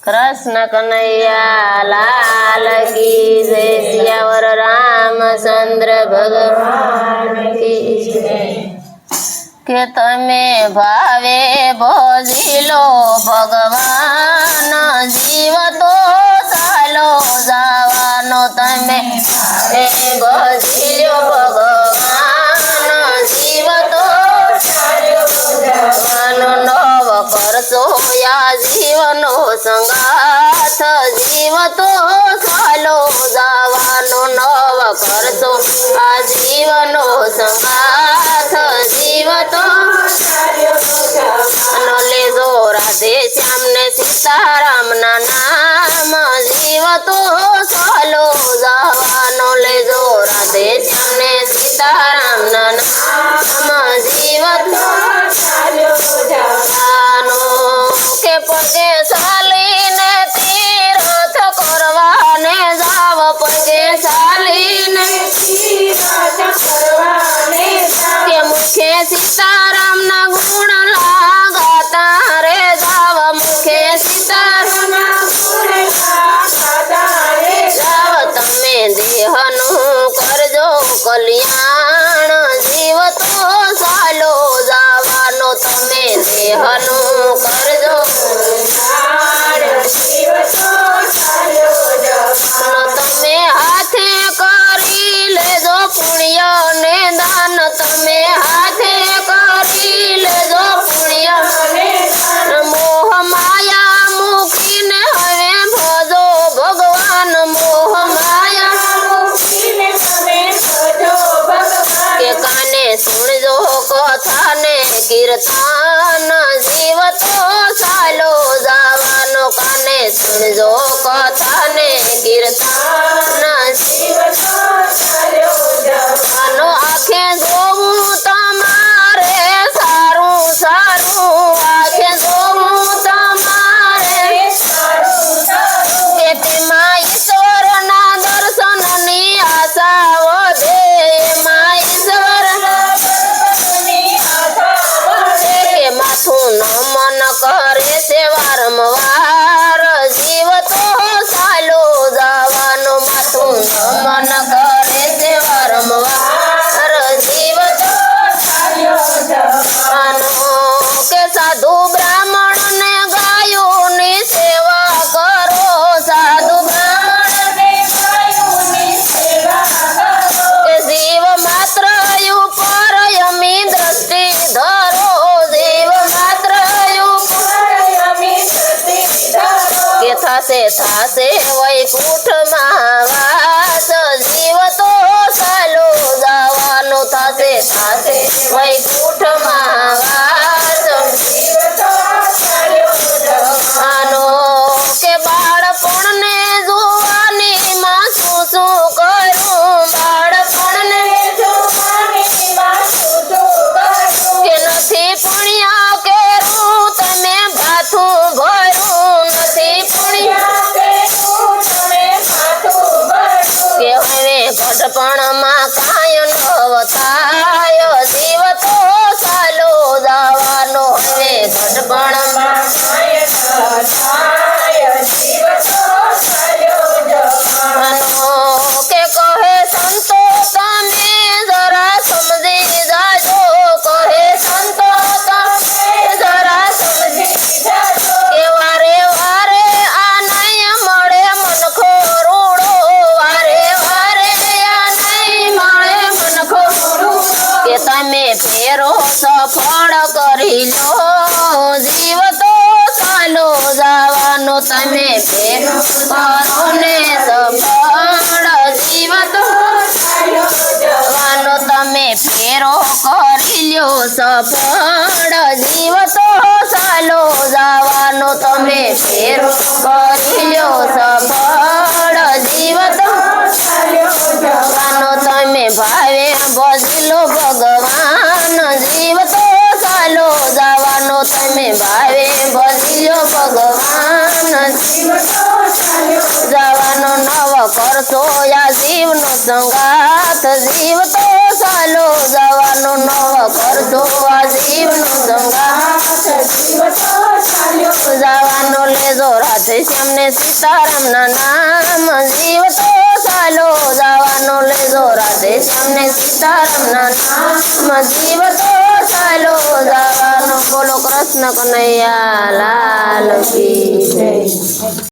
कृष्ण कन्हैया लाल की जय। सियावर रामचंद्र भगवान की जय। के तमे भावे भजिलो भगवान जीव तो चालो जावानो तमे भजिलो भगवान जीव तो नव करसो या जीवनो संगाथ जीव तो चालो जावानो नव करसो आ जीवनो संगाथ जीव तो लेजो राधे श्याम ने सीताराम ना नाम जीव तो चालो जावानो लेजो राधे श्याम ने सीताराम ना नाम जीव तो के पगे चालीने तीर्थ करवाने जाव पगे चालीने के मुखे सीताराम ना गुण लगाता रे जाव मुखे सीताराम जाव तमे देहनु करजो कल्याण जीव तो चालो जावानो तमे देहनु करजो तमे हाथे करी लेजो पुण्य ने दान तमे हाथे करी लेजो पुण्य मोह माया मुखी ने हवे भजो भगवान मोह माया के काने सुनजो कथा ने कीर्तन जीव तो चालो जावानो काने सुनजो कथा ने कीर्तन जीव तो आखे जोऊं तमारे सारू सारू आखे जोऊं तमारे के मां ईश्वर ना दर्शन नी आशा वधे मां ईश्वर के माथू नमन करे से वारंवार जीव तो चालो जावानो माथू नमन करे से वारंवार जीव तो के साधु ब्राह्मण ने गायों ने सेवा करो साधु ब्राह्मण ने गायों ने सेवा करो के जीव मात्र ऊपर यमी दृष्टि धरो जीव मात्र ऊपर यमी दृष्टि धरो के थासे वैकुंठ महावास जीव तो चालो जावानो थासे वैकुंठ महावास जीव तो आनो के बाळपण ने जुवानी માં શું કરું બાળપણ ને જુવાની માં શું કરું કે નથી પુણ્ય કેરું તમે ભાથું ભરું નથી પુણ્ય કેરું તમે ભાથું ભરું કે હવે ઘટપણમાં કાય નવતાય જીવ તો ચાલો જાવાનો હવે ઘટપણમાં કાય નવતાય જીવ તો ચાલો જવાનો કે કહે સંતો તમે જરા સમજી જાજો કહે સંતો તમે જરા સમજી જાજો કે વારે વારે આ નહીં મળે મનખો રૂડો વારે વારે આ નહીં મળે મનખો રૂડો કે તમે ફેરો સફળ કરી લો જીવ તો ચાલો જાવાનો તમે ફેરો કરો ને સફળ જીવ તો ચાલો જવાનો તમે ફેરો કરી લ્યો સફળ જીવ તો ચાલો જાવાનો તમે ફેરો કરી લ્યો સફળ જીવ તો જવાનો તમે ભાવે ભજલો ભગવાન જીવ તો ચાલો જાવાનો તમે ભાવે ભજલો ભગવાન જવાનો નવ કરશો યા જીવનો સંગાથ જીવ તો ચાલો જવાનો નવ કરશો આ જીવનો સંગાથ જવાનો લેજો રાધે શ્યામ ને સીતારામના નામ જીવ તો ચાલો જવાનો લેજો રાધે શ્યામ ને સીતારામના નામ જીવ તો ચાલો જવાનો બોલો કૃષ્ણ કનૈયા લાલ કી જય